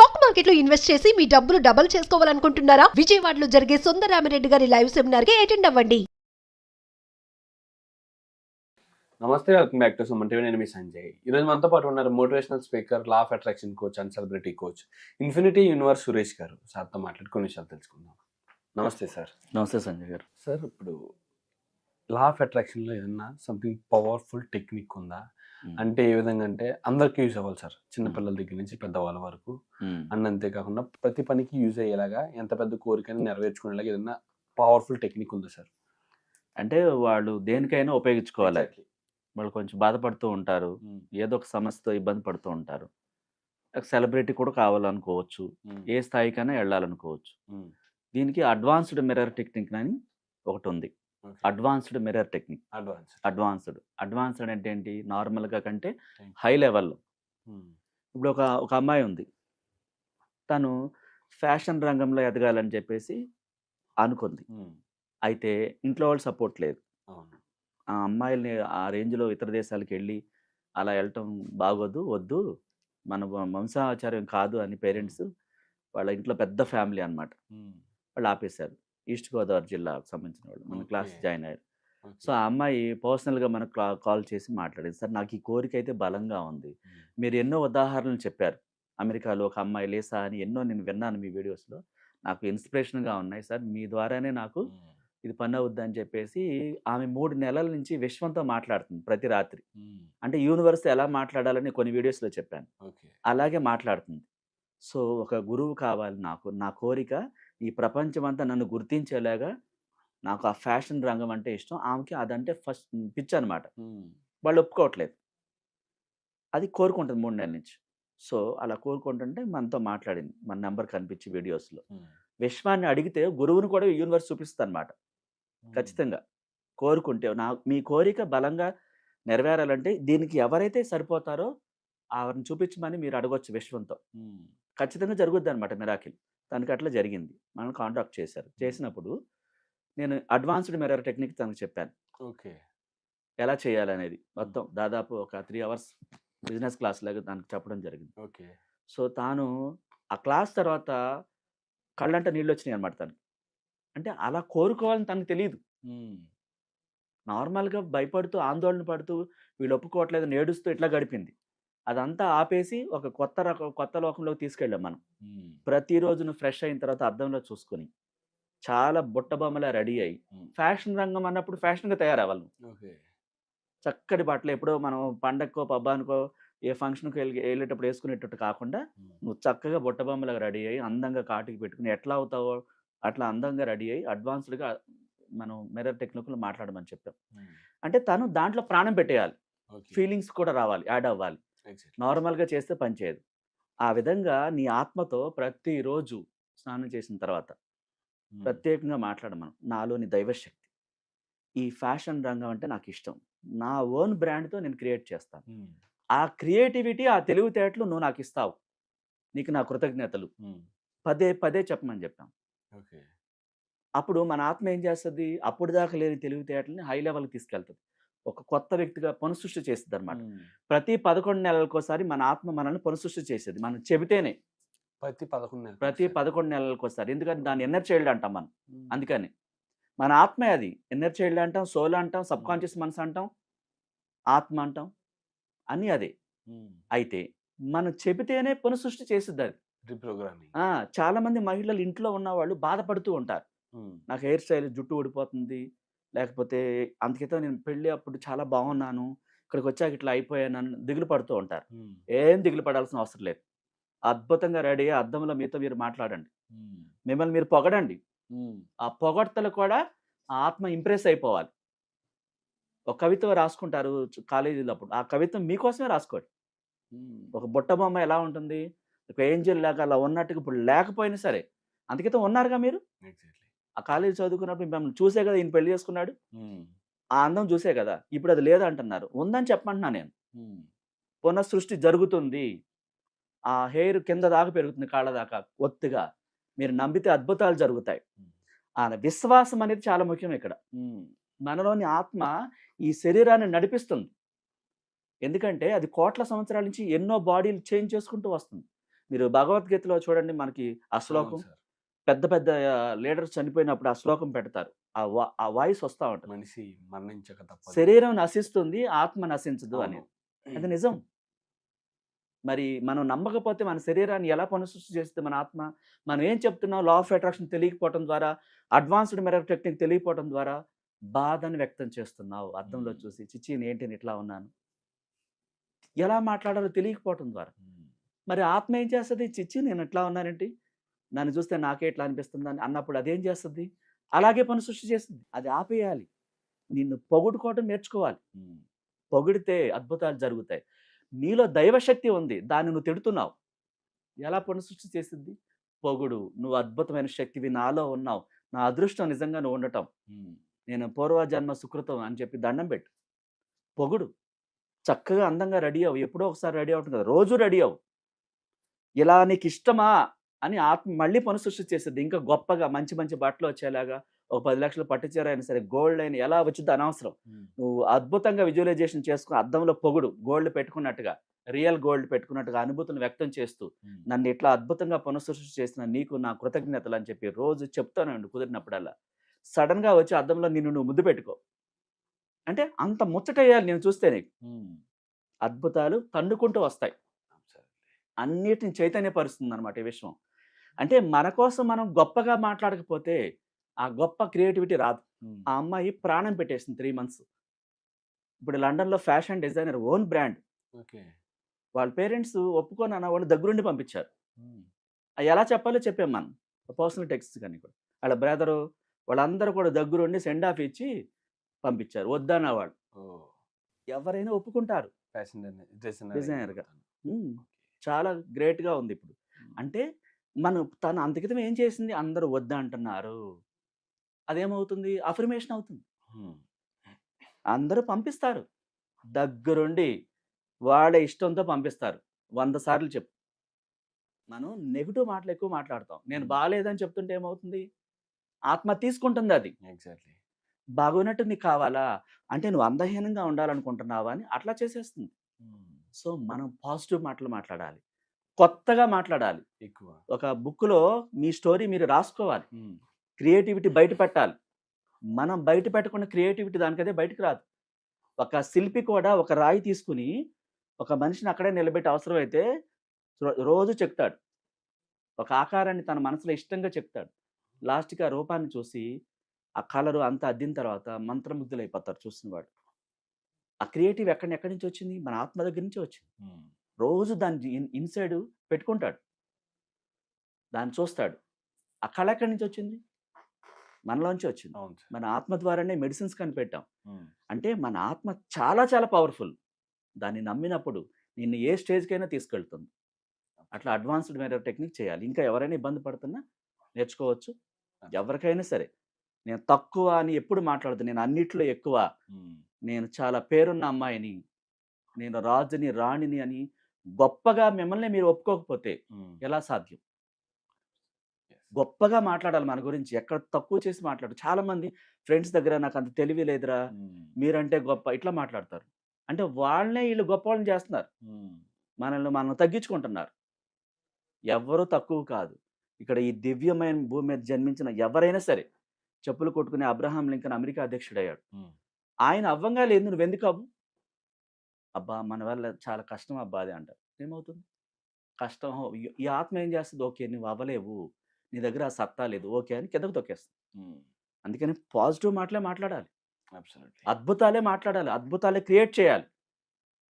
Stock market లో invest చేసి మీ డబ్బులు డబుల్ చేసుకోవాలనుకుంటున్నారా? విజయవాడలో జరిగే సుందరరామిరెడ్డి గారి లైవ్ సెమినార్ కి అటెండ్ అవ్వండి. నమస్తే, welcome back to Suman TV. నేను మీ సంజయ్. ఈరోజు మనతో పాటు ఉన్నారు motivational speaker, law of attraction coach and celebrity coach, infinity universe Suresh గారు. సార్తో మాట్లాడి కొన్ని విషయాలు తెలుసుకుందాం. నమస్తే సార్. నమస్తే సంజయ్ గారు. సార్, ఇప్పుడు లా ఆఫ్ అట్రాక్షన్లో ఏదన్నా సంథింగ్ పవర్ఫుల్ టెక్నిక్ ఉందా? అంటే ఏ విధంగా అంటే అందరికీ యూజ్ అవ్వాలి సార్, చిన్నపిల్లల దగ్గర నుంచి పెద్దవాళ్ళ వరకు. అండ్ అంతేకాకుండా ప్రతి పనికి యూజ్ అయ్యేలాగా, ఎంత పెద్ద కోరికని నెరవేర్చుకునేలాగా ఏదన్నా పవర్ఫుల్ టెక్నిక్ ఉందా సార్? అంటే వాళ్ళు దేనికైనా ఉపయోగించుకోవాలి. వాళ్ళు కొంచెం బాధపడుతూ ఉంటారు, ఏదో ఒక సమస్యతో ఇబ్బంది పడుతూ ఉంటారు. సెలబ్రిటీ కూడా కావాలనుకోవచ్చు, ఏ స్థాయికైనా వెళ్ళాలనుకోవచ్చు. దీనికి అడ్వాన్స్డ్ మిర్రర్ టెక్నిక్ అని ఒకటి ఉంది. Advanced mirror technique. అడ్వాన్స్డ్ అంటే ఏంటి? నార్మల్గా కంటే హై లెవెల్లో. ఇప్పుడు ఒక అమ్మాయి ఉంది, తను ఫ్యాషన్ రంగంలో ఎదగాలని చెప్పేసి అనుకుంది. అయితే ఇంట్లో వాళ్ళు సపోర్ట్ లేదు. ఆ అమ్మాయిల్ని ఆ రేంజ్లో ఇతర దేశాలకు వెళ్ళి అలా వెళ్ళటం వద్దు, మన వంశాచార్యం కాదు అని పేరెంట్స్, వాళ్ళ ఇంట్లో పెద్ద ఫ్యామిలీ అనమాట, వాళ్ళు ఆపేశారు. ఈస్ట్ గోదావరి జిల్లాకు సంబంధించిన వాళ్ళు మన క్లాస్ జాయిన్ అయ్యారు. సో ఆ అమ్మాయి పర్సనల్గా మనకు కాల్ చేసి మాట్లాడింది. సార్, నాకు ఈ కోరిక అయితే బలంగా ఉంది. మీరు ఎన్నో ఉదాహరణలు చెప్పారు. అమెరికాలో ఒక అమ్మాయి లేసా అని ఎన్నో నేను విన్నాను మీ వీడియోస్లో, నాకు ఇన్స్పిరేషన్గా ఉన్నాయి సార్. మీ ద్వారానే నాకు ఇది పని అవుద్ది అని చెప్పేసి ఆమె 3 నెలల నుంచి విశ్వంతో మాట్లాడుతుంది ప్రతి రాత్రి. అంటే యూనివర్స్ ఎలా మాట్లాడాలని కొన్ని వీడియోస్లో చెప్పాను, అలాగే మాట్లాడుతుంది. సో ఒక గురువు కావాలి నాకు, నా కోరిక ఈ ప్రపంచం అంతా నన్ను గుర్తించేలాగా, నాకు ఆ ఫ్యాషన్ రంగం అంటే ఇష్టం. ఆమెకి అదంటే ఫస్ట్ పిచ్చి అనమాట. వాళ్ళు ఒప్పుకోవట్లేదు, అది కోరుకుంటుంది 3 నెలల నుంచి. సో అలా కోరుకుంటుంటే మనతో మాట్లాడింది, మన నెంబర్ కనిపించి వీడియోస్లో. విశ్వాన్ని అడిగితే గురువుని కూడా యూనివర్స్ చూపిస్తుంది అనమాట. ఖచ్చితంగా కోరుకుంటే మీ కోరిక బలంగా నెరవేరాలంటే దీనికి ఎవరైతే సరిపోతారో ఆవిడని చూపించమని మీరు అడగొచ్చు విశ్వంతో. ఖచ్చితంగా జరుగుద్ది అనమాట మిరాకిల్. తనకి అట్లా జరిగింది. మనం కాంటాక్ట్ చేశారు. చేసినప్పుడు నేను అడ్వాన్స్డ్ మిర్రర్ టెక్నిక్ తనకు చెప్పాను. ఎలా చేయాలనేది మొత్తం దాదాపు ఒక 3 అవర్స్ బిజినెస్ క్లాస్ లాగా తనకు చెప్పడం జరిగింది. సో తాను ఆ క్లాస్ తర్వాత కళ్ళంట నీళ్ళు వచ్చినాయి అనమాట తనకి. అంటే అలా కోరుకోవాలని తనకు తెలియదు. నార్మల్గా భయపడుతూ, ఆందోళన పడుతూ, వీళ్ళు ఒప్పుకోవట్లేదు ఏడుస్తూ ఇట్లా గడిపింది. అదంతా ఆపేసి ఒక కొత్త లోకంలోకి తీసుకెళ్ళాం మనం. ప్రతిరోజును ఫ్రెష్ అయిన తర్వాత అద్దంలో చూసుకొని చాలా బుట్టబొమ్మలా రెడీ అయ్యి, ఫ్యాషన్ రంగం అన్నప్పుడు ఫ్యాషన్గా తయారవ్వాలి. చక్కటి బట్టలు ఎప్పుడో మనం పండక్కో పబ్బానికో ఏ ఫంక్షన్కి వెళ్ళేటప్పుడు వేసుకునేటట్టు కాకుండా, నువ్వు చక్కగా బుట్టబొమ్మలాగా రెడీ అయ్యి అందంగా కాటికి పెట్టుకుని ఎట్లా అవుతావో అట్లా అందంగా రెడీ అయ్యి అడ్వాన్స్డ్గా మనం మిర్రర్ టెక్నిక్లో మాట్లాడమని చెప్పాం. అంటే తను దాంట్లో ప్రాణం పెట్టేయాలి, ఫీలింగ్స్ కూడా రావాలి, యాడ్ అవ్వాలి. నార్మల్గా చేస్తే పనిచేయదు. ఆ విధంగా నీ ఆత్మతో ప్రతిరోజు స్నానం చేసిన తర్వాత ప్రత్యేకంగా మాట్లాడమను, నాలోని దైవశక్తి, ఈ ఫ్యాషన్ రంగం అంటే నాకు ఇష్టం, నా ఓన్ బ్రాండ్తో నేను క్రియేట్ చేస్తాను. ఆ క్రియేటివిటీ, ఆ తెలివితేటలు నువ్వు నాకు ఇస్తావు, నీకు నా కృతజ్ఞతలు పదే చెప్పమని చెప్పాం. అప్పుడు మన ఆత్మ ఏం చేస్తుంది? అప్పుడు దాకా లేని తెలివితేటలని హై లెవెల్కి తీసుకెళ్తుంది, ఒక కొత్త వ్యక్తిగా పునఃసృష్టి చేస్తుంది అనమాట. ప్రతి 11 నెలలకోసారి మన ఆత్మ మనల్ని పునఃసృష్టి చేసేది, మనం చెబితేనే. ప్రతి 11 నెలలకోసారి. ఎందుకంటే దాన్ని ఇన్నర్ చైల్డ్ అంటాం మనం. అందుకని మన ఆత్మే అది. ఇన్నర్ చైల్డ్ అంటాం, సోల్ అంటాం, సబ్ కాన్షియస్ మనసు అంటాం, ఆత్మ అంటాం, అన్నీ అదే. అయితే మనం చెబితేనే పునఃసృష్టి చేస్తుంది అది. చాలా మంది మహిళలు ఇంట్లో ఉన్న వాళ్ళు బాధపడుతూ ఉంటారు, నాకు హెయిర్ స్టైల్ జుట్టు ఊడిపోతుంది, లేకపోతే అందుకైతే నేను పెళ్ళి అప్పుడు చాలా బాగున్నాను, ఇక్కడికి వచ్చాక ఇట్లా అయిపోయానని దిగులు పడుతూ ఉంటారు. ఏం దిగులు పడాల్సిన అవసరం లేదు. అద్భుతంగా రెడీ అయ్యి అద్దంలో మీతో మీరు మాట్లాడండి, మిమ్మల్ని మీరు పొగడండి. ఆ పొగడ్తలు కూడా ఆ ఆత్మ ఇంప్రెస్ అయిపోవాలి. ఒక కవిత్వం రాసుకుంటారు కాలేజీలో, అప్పుడు ఆ కవిత్వం మీకోసమే రాసుకోండి. ఒక బుట్ట బొమ్మ ఎలా ఉంటుంది, ఒక ఏంజల్ లాగా అలా ఉన్నట్టుగా ఇప్పుడు లేకపోయినా సరే, అందుకైతే ఉన్నారుగా మీరు. ఆ కాలేజీ చదువుకున్నప్పుడు మిమ్మల్ని చూసే కదా ఈయన పెళ్లి చేసుకున్నాడు, ఆ అందం చూసే కదా. ఇప్పుడు అది లేదంటున్నారు, ఉందని చెప్పమంటున్నా నేను. పునఃసృష్టి జరుగుతుంది. ఆ హెయిర్ కింద దాకా పెరుగుతుంది, కాళ్ళ దాకా ఒత్తుగా. మీరు నమ్మితే అద్భుతాలు జరుగుతాయి. ఆ విశ్వాసం అనేది చాలా ముఖ్యం ఇక్కడ. మనలోని ఆత్మ ఈ శరీరాన్ని నడిపిస్తుంది. ఎందుకంటే అది కోట్ల సంవత్సరాల నుంచి ఎన్నో బాడీలు చేంజ్ చేసుకుంటూ వస్తుంది. మీరు భగవద్గీతలో చూడండి, మనకి ఆ శ్లోకం పెద్ద పెద్ద లీడర్స్ చనిపోయినప్పుడు ఆ శ్లోకం పెడతారు. ఆ వాయిస్ వస్తా ఉంటుంది, మనిషి మరణించక తప్పదు. శరీరం నశిస్తుంది, ఆత్మ నశించదు అని. అది అవును. నిజం. మరి మనం నమ్మకపోతే మన శరీరాన్ని ఎలా పునఃసృష్టి చేస్తుంది మన ఆత్మ? మనం ఏం చెప్తున్నాం? లా ఆఫ్ అట్రాక్షన్ తెలియకపోవడం ద్వారా, అడ్వాన్స్డ్ మిర్రర్ టెక్నిక్ తెలియకపోవడం ద్వారా బాధను వ్యక్తం చేస్తున్నావు. అద్దంలో చూసి చిచ్చి ఏంటి నేను ఇట్లా ఉన్నాను, ఎలా మాట్లాడాలో తెలియకపోవడం ద్వారా. మరి ఆత్మ ఏం చేస్తుంది? చిచ్చి నేను ఎట్లా ఉన్నానేంటి, నన్ను చూస్తే నాకే ఇట్లా అనిపిస్తుంది అని అన్నప్పుడు అదేం చేస్తుంది? అలాగే పని సృష్టి చేస్తుంది. అది ఆపేయాలి. నిన్ను పొగుడుకోవడం నేర్చుకోవాలి. పొగిడితే అద్భుతాలు జరుగుతాయి. నీలో దైవశక్తి ఉంది, దాన్ని నువ్వు తిడుతున్నావు, ఎలా పని సృష్టి చేస్తుంది? పొగుడు, నువ్వు అద్భుతమైన శక్తివి, నాలో ఉన్నావు, నా అదృష్టం నిజంగా నువ్వు ఉండటం, నేను పూర్వజన్మ సుకృతం అని చెప్పి దండం పెట్టు. పొగుడు, చక్కగా అందంగా రెడీ అవ్వు. ఎప్పుడో ఒకసారి రెడీ అవుతుంది కదా, రోజు రెడీ అవ్వు. ఇలా నీకు ఇష్టమా అని ఆత్మ మళ్ళీ పని సృష్టి చేస్తుంది. ఇంకా గొప్పగా మంచి మంచి బట్టలు వచ్చేలాగా, ఒక 10 లక్షలు పట్టుచీర అయినా సరే, గోల్డ్ అయినా ఎలా వచ్చిందో అనవసరం. నువ్వు అద్భుతంగా విజువలైజేషన్ చేసుకుని అద్దంలో పొగుడు, గోల్డ్ పెట్టుకున్నట్టుగా, రియల్ గోల్డ్ పెట్టుకున్నట్టుగా అనుభూతులను వ్యక్తం చేస్తూ, నన్ను ఇట్లా అద్భుతంగా పునఃసృష్టి చేసిన నీకు నా కృతజ్ఞతలు అని చెప్పి రోజు చెప్తానండి కుదిరినప్పుడల్లా. సడన్ గా వచ్చి అద్దంలో నిన్ను నువ్వు ముద్దు పెట్టుకో. అంటే అంత ముచ్చటేయాలి నేను చూస్తే నీకు. అద్భుతాలు తన్నుకుంటూ వస్తాయి, అన్నిటిని చైతన్యపరుస్తుంది అనమాట ఈ విషయం. అంటే మన కోసం మనం గొప్పగా మాట్లాడకపోతే ఆ గొప్ప క్రియేటివిటీ రాదు. ఆ అమ్మాయి ప్రాణం పెట్టేసింది 3 months. ఇప్పుడు లండన్లో ఫ్యాషన్ డిజైనర్, ఓన్ బ్రాండ్. వాళ్ళ పేరెంట్స్ ఒప్పుకొని అన్న వాళ్ళు దగ్గరుండి పంపించారు. అది ఎలా చెప్పాలో చెప్పాం మనం, పర్సనల్ టెక్స్ట్ కానీ కూడా. వాళ్ళ బ్రదరు వాళ్ళందరూ కూడా దగ్గరుండి సెండ్ ఆఫ్ ఇచ్చి పంపించారు. వద్దన్న వాళ్ళు ఎవరైనా ఒప్పుకుంటారు డిజైనర్గా. చాలా గ్రేట్గా ఉంది ఇప్పుడు. అంటే మనం తను అంతకితం ఏం చేసింది? అందరూ వద్ద అంటున్నారు, అదేమవుతుంది? అఫర్మేషన్ అవుతుంది. అందరూ పంపిస్తారు, దగ్గరుండి వాళ్ళ ఇష్టంతో పంపిస్తారు. 100 సార్లు చెప్పు. మనం నెగిటివ్ మాటలు ఎక్కువ మాట్లాడతాం. నేను బాగాలేదని చెప్తుంటే ఏమవుతుంది? ఆత్మ తీసుకుంటుంది అది. ఎగ్జాక్ట్లీ. బాగున్నట్టు నీకు కావాలా అంటే నువ్వు అందహీనంగా ఉండాలనుకుంటున్నావా అని అట్లా చేసేస్తుంది. సో మనం పాజిటివ్ మాటలు మాట్లాడాలి, కొత్తగా మాట్లాడాలి. ఎక్కువ ఒక బుక్లో మీ స్టోరీ మీరు రాసుకోవాలి, క్రియేటివిటీ బయట పెట్టాలి. మనం బయట పెట్టకుండా క్రియేటివిటీ దానికదే బయటకు రాదు. ఒక శిల్పి కూడా ఒక రాయి తీసుకుని ఒక మనిషిని అక్కడే నిలబెట్టి అవసరమైతే రోజు చెప్తాడు, ఒక ఆకారాన్ని తన మనసులో ఇష్టంగా చెప్తాడు. లాస్ట్కి ఆ రూపాన్ని చూసి ఆ కలరు అంతా అద్దిన తర్వాత మంత్రముగ్ధులైపోతారు చూసిన వాడు. ఆ క్రియేటివ్ ఎక్కడి నుంచి వచ్చింది? మన ఆత్మ దగ్గర నుంచి వచ్చింది. రోజు దాన్ని ఇన్సైడ్ పెట్టుకుంటాడు, దాన్ని చూస్తాడు. ఆ కళ ఎక్కడి నుంచి వచ్చింది? మనలోంచి వచ్చింది. మన ఆత్మ ద్వారానే మెడిసిన్స్ కనిపెట్టాం. అంటే మన ఆత్మ చాలా చాలా పవర్ఫుల్. దాన్ని నమ్మినప్పుడు నిన్ను ఏ స్టేజ్కైనా తీసుకెళ్తుంది. అట్లా అడ్వాన్స్డ్ మిర్రర్ టెక్నిక్ చేయాలి. ఇంకా ఎవరైనా ఇబ్బంది పడుతున్నా నేర్చుకోవచ్చు. ఎవరికైనా సరే, నేను తక్కువ అని ఎప్పుడు మాట్లాడదు, నేను అన్నిట్లో ఎక్కువ, నేను చాలా పేరున్న అమ్మాయిని, నేను రాజుని రాణిని అని గొప్పగా మిమ్మల్ని మీరు ఒప్పుకోకపోతే ఎలా సాధ్యం? గొప్పగా మాట్లాడాలి మన గురించి, ఎక్కడ తక్కువ చేసి మాట్లాడు. చాలా మంది ఫ్రెండ్స్ దగ్గర నాకు అంత తెలివి లేదురా, మీరంటే గొప్ప, ఇట్లా మాట్లాడతారు. అంటే వాళ్ళనే వీళ్ళు గొప్ప వాళ్ళని చేస్తున్నారు, మనం తగ్గించుకుంటున్నారు. ఎవరు తక్కువ కాదు. ఇక్కడ ఈ దివ్యమైన భూమి మీద జన్మించిన ఎవరైనా సరే, చెప్పులు కొట్టుకునే అబ్రహాం లింకన్ అమెరికా అధ్యక్షుడయ్యాడు. ఆయన అవ్వంగా లేదు, నువ్వు ఎందుకు అవ్వు? అబ్బా మన వల్ల చాలా కష్టం అబ్బా అది అంటారు. ఏమవుతుంది? కష్టం. ఈ ఆత్మ ఏం చేస్తుంది? ఓకే నువ్వు అవ్వలేవు, నీ దగ్గర ఆ సత్తా లేదు, ఓకే అని కిందకు తొక్కేస్తుంది. అందుకని పాజిటివ్ మాటలే మాట్లాడాలి, అద్భుతాలే మాట్లాడాలి, అద్భుతాలే క్రియేట్ చేయాలి.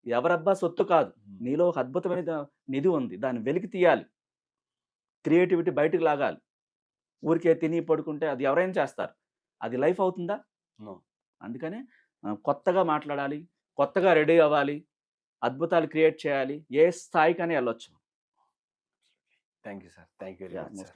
ఎవరబ్బా సొత్తు కాదు, నీలో ఒక అద్భుతమైన నిధి ఉంది, దాన్ని వెలికి తీయాలి, క్రియేటివిటీ బయటకు లాగాలి. ఊరికే తిని పడుకుంటే అది ఎవరైనా చేస్తారు, అది లైఫ్ అవుతుందా? అందుకనే కొత్తగా మాట్లాడాలి, కొత్తగా రెడీ అవ్వాలి, అద్భుతాలు క్రియేట్ చేయాలి, ఏ స్థాయికనే వెళ్ళొచ్చు. Thank you sir, thank you very much.